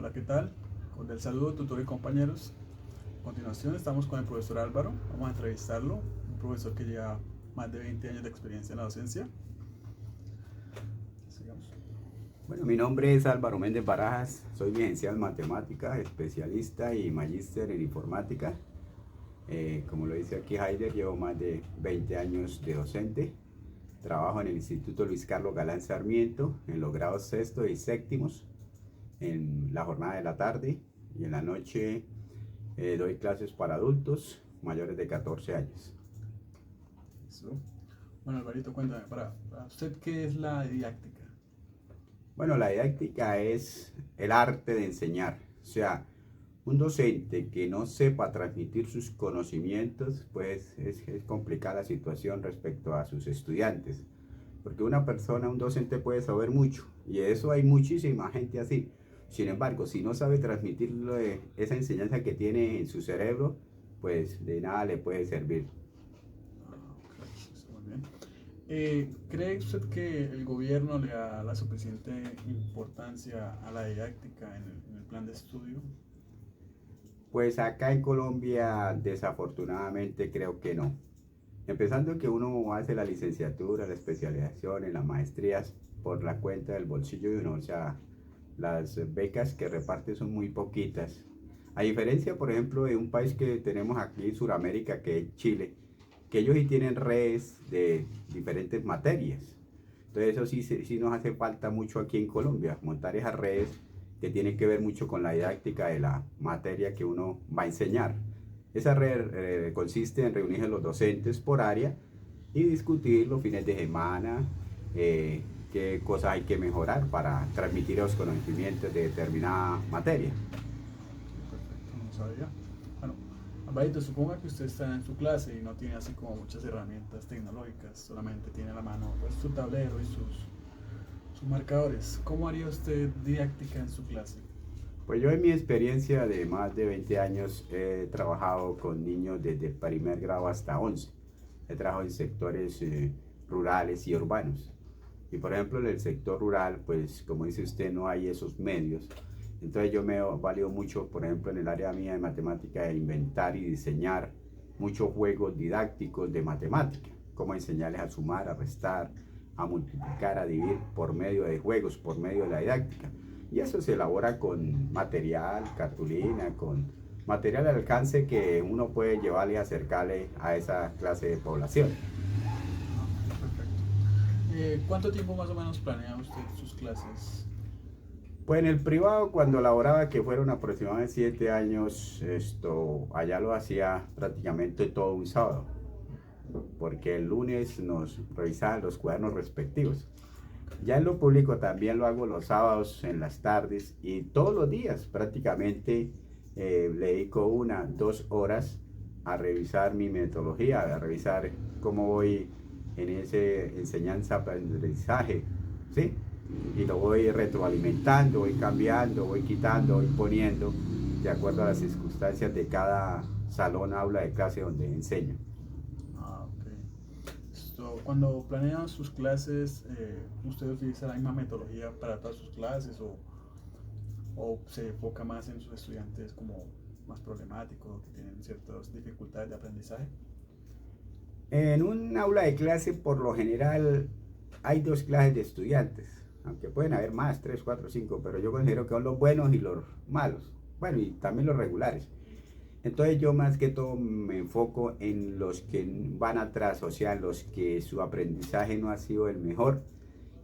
Hola, ¿qué tal? Con el saludo, tutor y compañeros. A continuación estamos con el profesor Álvaro. Vamos a entrevistarlo, un profesor que lleva más de 20 años de experiencia en la docencia. Sigamos. Bueno, mi nombre es Álvaro Méndez Barajas, soy licenciado en matemáticas, especialista y magíster en informática. Como lo dice aquí Haider, llevo más de 20 años de docente. Trabajo en el Instituto Luis Carlos Galán Sarmiento, en los grados sexto y séptimos, en la jornada de la tarde, y en la noche doy clases para adultos mayores de 14 años. Eso. Bueno, Alvarito, cuéntame, para usted, ¿qué es la didáctica? Bueno, la didáctica es el arte de enseñar. O sea, un docente que no sepa transmitir sus conocimientos, pues es complicada la situación respecto a sus estudiantes. Porque una persona, un docente puede saber mucho, y eso hay muchísima gente así. Sin embargo, si no sabe transmitir esa enseñanza que tiene en su cerebro, pues de nada le puede servir. Ok, está muy bien. ¿Cree usted que el gobierno le da la suficiente importancia a la didáctica en el plan de estudio? Pues acá en Colombia, desafortunadamente, creo que no. Empezando que uno hace la licenciatura, la especialización, en las maestrías por la cuenta del bolsillo de uno, o sea, las becas que reparte son muy poquitas. A diferencia, por ejemplo, de un país que tenemos aquí en Sudamérica, que es Chile, que ellos sí tienen redes de diferentes materias. Entonces eso sí nos hace falta mucho aquí en Colombia, montar esas redes que tienen que ver mucho con la didáctica de la materia que uno va a enseñar. Esa red consiste en reunir a los docentes por área y discutir los fines de semana, qué cosas hay que mejorar para transmitir los conocimientos de determinada materia. Perfecto, no sabía. Bueno, Alvarito, suponga que usted está en su clase y no tiene así como muchas herramientas tecnológicas, solamente tiene a la mano pues, su tablero y sus marcadores. ¿Cómo haría usted didáctica en su clase? Pues yo en mi experiencia de más de 20 años he trabajado con niños desde primer grado hasta 11. He trabajado en sectores rurales y urbanos. Y por ejemplo en el sector rural, pues como dice usted, no hay esos medios. Entonces yo me valio mucho, por ejemplo en el área mía de matemática, de inventar y diseñar muchos juegos didácticos de matemática. Cómo enseñarles a sumar, a restar, a multiplicar, a dividir por medio de juegos, por medio de la didáctica. Y eso se elabora con material, cartulina, con material al alcance que uno puede llevarle y acercarle a esa clase de población. Ah, perfecto. ¿Cuánto tiempo más o menos planea usted sus clases? Pues en el privado, cuando laboraba, que fueron aproximadamente 7 años, allá lo hacía prácticamente todo un sábado, porque el lunes nos revisaban los cuadernos respectivos. Ya en lo público también lo hago los sábados en las tardes y todos los días prácticamente le dedico 1, 2 horas a revisar mi metodología, a revisar cómo voy en ese enseñanza-aprendizaje, ¿sí? Y lo voy retroalimentando, voy cambiando, voy quitando, voy poniendo de acuerdo a las circunstancias de cada salón, aula de clase donde enseño. Ah, ok. Cuando planean sus clases, ¿usted utiliza la misma metodología para todas sus clases o se enfoca más en sus estudiantes como más problemáticos, que tienen ciertas dificultades de aprendizaje? En un aula de clase, por lo general, hay dos clases de estudiantes, aunque pueden haber más, tres, cuatro, cinco, pero yo considero que son los buenos y los malos, bueno, y también los regulares. Entonces yo más que todo me enfoco en los que van atrás, o sea, los que su aprendizaje no ha sido el mejor,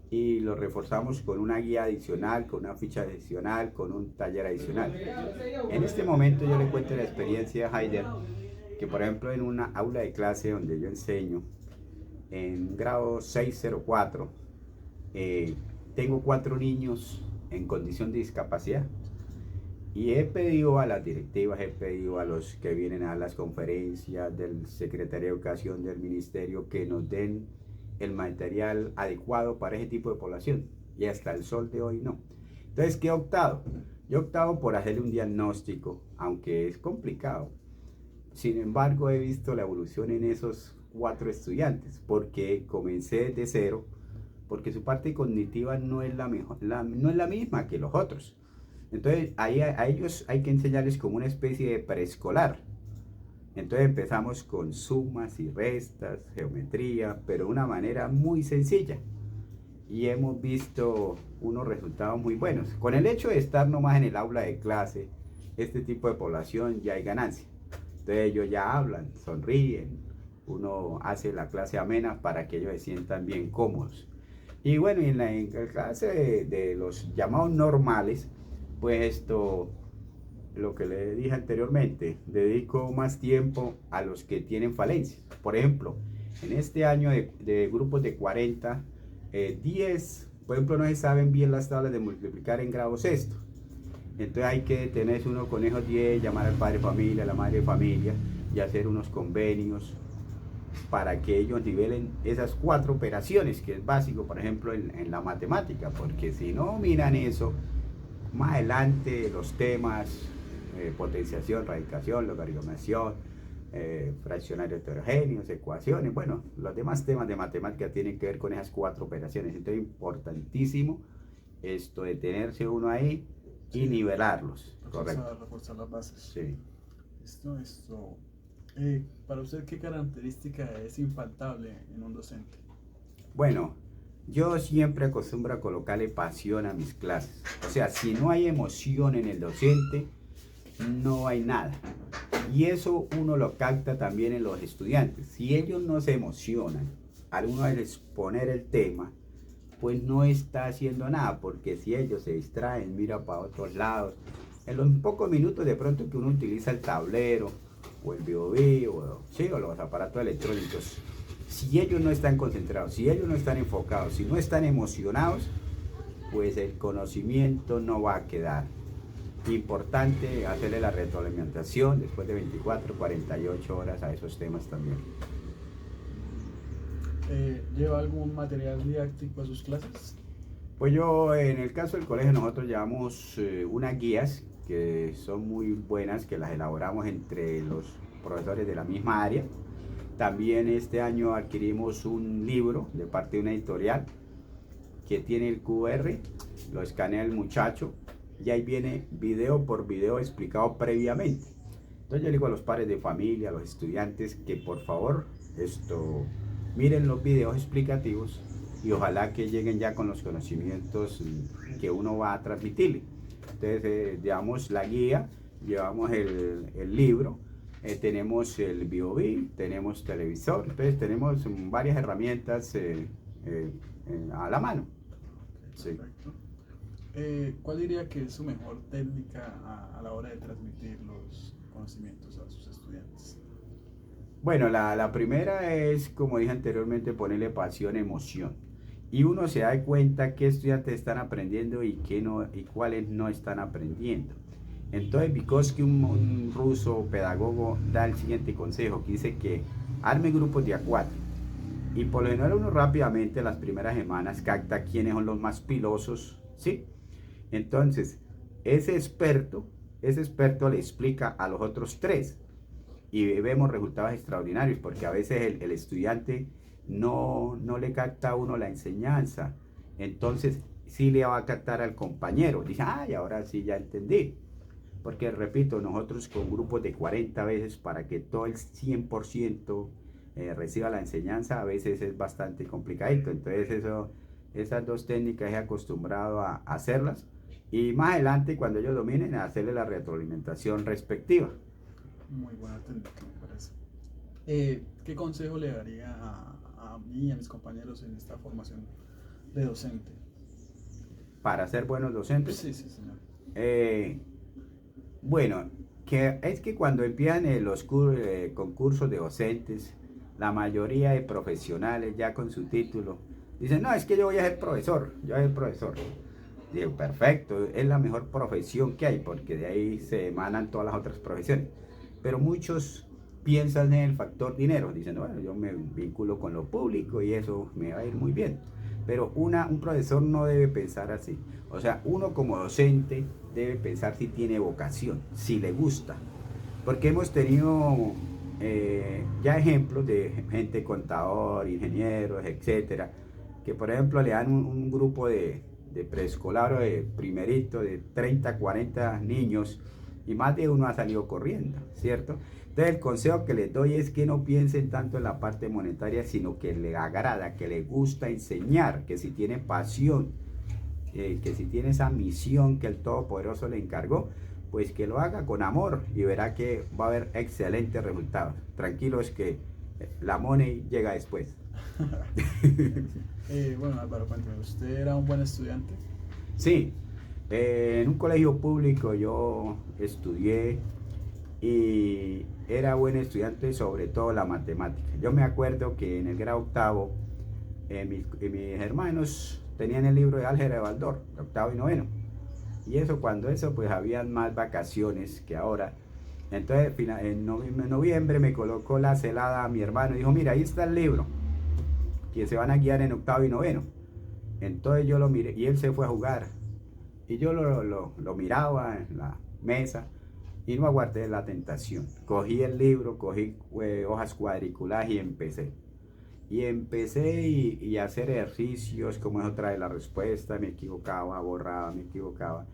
y los reforzamos con una guía adicional, con una ficha adicional, con un taller adicional. En este momento yo le cuento la experiencia de Haider, que por ejemplo en una aula de clase donde yo enseño, en grado 604, eh, tengo 4 niños en condición de discapacidad. Y he pedido a las directivas, he pedido a los que vienen a las conferencias del Secretario de Educación del Ministerio que nos den el material adecuado para ese tipo de población. Y hasta el sol de hoy no. Entonces, ¿qué he optado? Yo he optado por hacerle un diagnóstico, aunque es complicado. Sin embargo, he visto la evolución en esos 4 estudiantes, porque comencé de cero, porque su parte cognitiva no es la mejor, no es la misma que los otros. Entonces ahí a ellos hay que enseñarles como una especie de preescolar. Entonces empezamos con sumas y restas, geometría, pero de una manera muy sencilla. Y hemos visto unos resultados muy buenos. Con el hecho de estar nomás en el aula de clase, este tipo de población ya hay ganancia. Entonces ellos ya hablan, sonríen, uno hace la clase amena para que ellos se sientan bien cómodos. Y bueno, en la clase de los llamados normales, pues esto, lo que le dije anteriormente, dedico más tiempo a los que tienen falencias. Por ejemplo, en este año de grupos de 40, 10, por ejemplo, no se saben bien las tablas de multiplicar en grado sexto. Entonces hay que tener uno con esos 10, llamar al padre de familia, a la madre de familia y hacer unos convenios para que ellos nivelen esas 4 operaciones, que es básico, por ejemplo, en la matemática, porque si no miran eso, más adelante los temas, potenciación, radicación, logaritmación, fraccionarios heterogéneos, ecuaciones, bueno, los demás temas de matemática tienen que ver con esas 4 operaciones. Entonces es importantísimo esto de tenerse uno ahí y sí, nivelarlos. Reforzar las bases. Sí. Esto. Para usted, ¿qué característica es infaltable en un docente? Bueno, yo siempre acostumbro a colocarle pasión a mis clases. O sea, si no hay emoción en el docente, no hay nada. Y eso uno lo capta también en los estudiantes. Si ellos no se emocionan al uno de exponer el tema, pues no está haciendo nada, porque si ellos se distraen, mira para otros lados, en los pocos minutos de pronto que uno utiliza el tablero, o el BOV, o los aparatos electrónicos, si ellos no están concentrados, si ellos no están enfocados, si no están emocionados, pues el conocimiento no va a quedar. Importante hacerle la retroalimentación después de 24, 48 horas a esos temas también. ¿Lleva algún material didáctico a sus clases? Pues yo, en el caso del colegio, nosotros llevamos unas guías que son muy buenas, que las elaboramos entre los profesores de la misma área. También este año adquirimos un libro de parte de una editorial que tiene el QR, lo escanea el muchacho y ahí viene video por video explicado previamente. Entonces yo le digo a los padres de familia, a los estudiantes, que por favor miren los videos explicativos y ojalá que lleguen ya con los conocimientos que uno va a transmitirle. Entonces llevamos la guía, llevamos el libro, tenemos el BOV, tenemos televisor, entonces tenemos varias herramientas a la mano. Sí. Perfecto. ¿Cuál diría que es su mejor técnica a la hora de transmitir los conocimientos a sus estudiantes? Bueno, la primera es, como dije anteriormente, ponerle pasión, emoción. Y uno se da cuenta qué estudiantes están aprendiendo y qué no, y cuáles no están aprendiendo. Entonces Vygotsky, un ruso pedagogo, da el siguiente consejo, que dice que arme grupos de A4. Y por lo general uno rápidamente las primeras semanas capta quiénes son los más pilosos, ¿sí? Entonces, ese experto le explica a los otros 3 y vemos resultados extraordinarios, porque a veces el estudiante no le capta a uno la enseñanza, entonces sí le va a captar al compañero, dice, ay, ahora sí ya entendí, porque repito, nosotros con grupos de 40 veces para que todo el 100% reciba la enseñanza, a veces es bastante complicadito. Entonces esas 2 técnicas he acostumbrado a hacerlas, y más adelante cuando ellos dominen a hacerle la retroalimentación respectiva. Muy buena técnica, me parece. ¿Qué consejo le daría a mí y a mis compañeros en esta formación de docente? ¿Para ser buenos docentes? Sí, sí, señor. Bueno, es que cuando empiezan los concursos de docentes, la mayoría de profesionales ya con su título dicen, no, es que yo voy a ser profesor, Digo, perfecto, es la mejor profesión que hay, porque de ahí se emanan todas las otras profesiones. Pero muchos piensan en el factor dinero, dicen, bueno, yo me vinculo con lo público y eso me va a ir muy bien. Pero un profesor no debe pensar así. O sea, uno como docente debe pensar si tiene vocación, si le gusta. Porque hemos tenido ya ejemplos de gente contador, ingenieros, etcétera, que por ejemplo le dan un grupo de de preescolar o de primerito, de 30, 40 niños, y más de uno ha salido corriendo, ¿cierto? Entonces el consejo que les doy es que no piensen tanto en la parte monetaria, sino que le agrada, que le gusta enseñar, que si tiene pasión, que si tiene esa misión que el Todopoderoso le encargó, pues que lo haga con amor y verá que va a haber excelentes resultados. Tranquilos que la money llega después. Bueno, Álvaro, cuéntame, ¿usted era un buen estudiante? Sí, en un colegio público yo estudié y era buen estudiante, sobre todo la matemática. Yo me acuerdo que en el grado octavo, mis hermanos tenían el libro de álgebra de Baldor, de octavo y noveno. Y eso, cuando eso, pues habían más vacaciones que ahora. Entonces, en noviembre me colocó la celada a mi hermano y dijo, mira, ahí está el libro, que se van a guiar en octavo y noveno. Entonces yo lo miré y él se fue a jugar. Y yo lo miraba en la mesa y no aguanté la tentación. Cogí el libro, cogí hojas cuadriculadas y empecé. Y a hacer ejercicios, como es otra de la respuesta, me equivocaba, borraba, me equivocaba.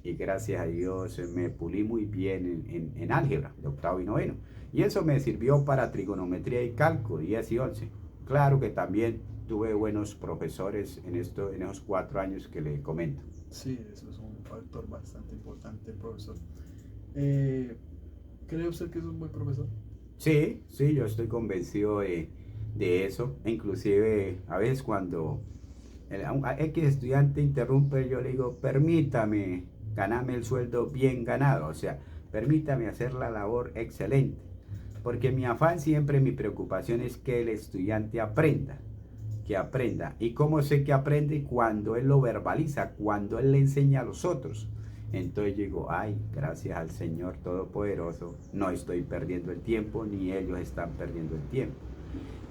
Y gracias a Dios me pulí muy bien en álgebra, de octavo y noveno. Y eso me sirvió para trigonometría y cálculo, 10 y 11. Claro que también tuve buenos profesores en esos 4 años que le comento. Sí, eso es un factor bastante importante, profesor. ¿Cree usted que es un buen profesor? Sí, sí, yo estoy convencido de eso. Inclusive a veces cuando un X estudiante interrumpe, yo le digo, permítame ganarme el sueldo bien ganado, o sea, permítame hacer la labor excelente. Porque mi afán siempre, mi preocupación es que el estudiante aprenda, que aprenda. ¿Y cómo sé que aprende? Cuando él lo verbaliza, cuando él le enseña a los otros. Entonces digo, ay, gracias al Señor Todopoderoso, no estoy perdiendo el tiempo, ni ellos están perdiendo el tiempo.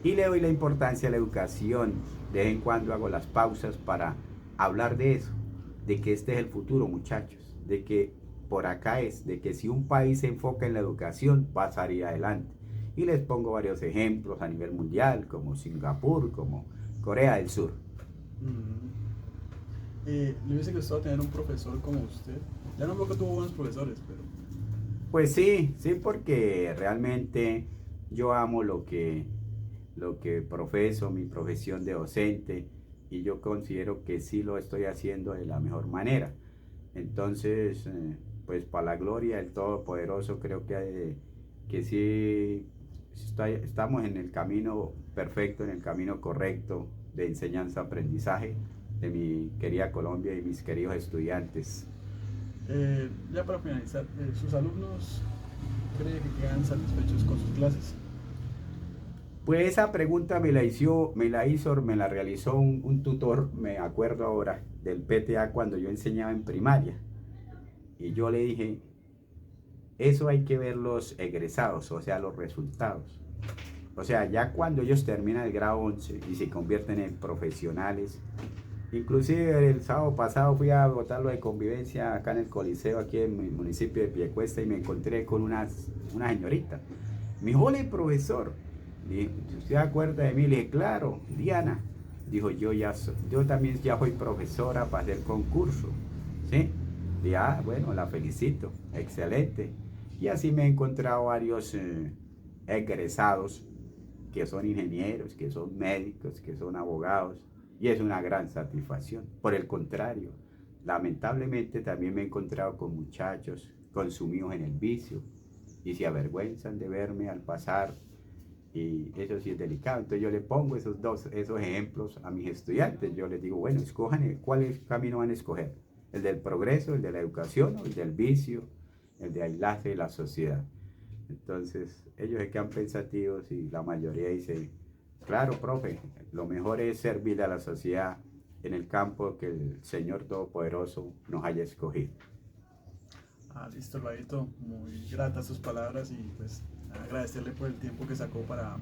Y le doy la importancia a la educación. De vez en cuando hago las pausas para hablar de eso, de que este es el futuro, muchachos, de que por acá es, de que si un país se enfoca en la educación, va a salir adelante. Y les pongo varios ejemplos a nivel mundial, como Singapur, como Corea del Sur. ¿Le hubiese gustado tener un profesor como usted? Ya no creo que tuvo buenos profesores, pero... Pues sí, sí, porque realmente yo amo lo que profeso, mi profesión de docente, y yo considero que sí lo estoy haciendo de la mejor manera. Entonces, pues para la gloria del Todopoderoso, creo que sí estamos en el camino perfecto, en el camino correcto de enseñanza-aprendizaje de mi querida Colombia y mis queridos estudiantes. Ya para finalizar, ¿sus alumnos creen que quedan satisfechos con sus clases? Pues esa pregunta me la realizó un tutor, me acuerdo ahora, del PTA cuando yo enseñaba en primaria. Y yo le dije, eso hay que ver los egresados, o sea, los resultados. O sea, ya cuando ellos terminan el grado 11 y se convierten en profesionales. Inclusive el sábado pasado fui a votarlo de convivencia acá en el Coliseo, aquí en mi municipio de Piedecuesta, y me encontré con una señorita. Me dijo, hola, profesor. Le dije, ¿usted se acuerda de mí? Le dije, claro, Diana. Dijo, yo también ya soy profesora para hacer concurso. ¿Sí? Le dije, bueno, la felicito, excelente. Y así me he encontrado varios egresados que son ingenieros, que son médicos, que son abogados. Y es una gran satisfacción. Por el contrario, lamentablemente también me he encontrado con muchachos consumidos en el vicio y se avergüenzan de verme al pasar, y eso sí es delicado. Entonces yo le pongo esos ejemplos a mis estudiantes. Yo les digo, bueno, escojan cuál camino van a escoger, el del progreso, el de la educación, o el del vicio, el de aislarse de la sociedad. Entonces ellos se quedan pensativos y la mayoría dice, claro, profe, lo mejor es servir a la sociedad en el campo que el Señor Todopoderoso nos haya escogido. Listo, Alvarito, muy gratas sus palabras y pues agradecerle por el tiempo que sacó para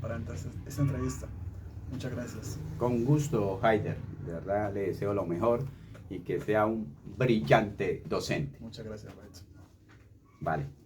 esta entrevista. Muchas gracias. Con gusto, Haider. De verdad le deseo lo mejor y que sea un brillante docente. Muchas gracias, Alvarito. Vale.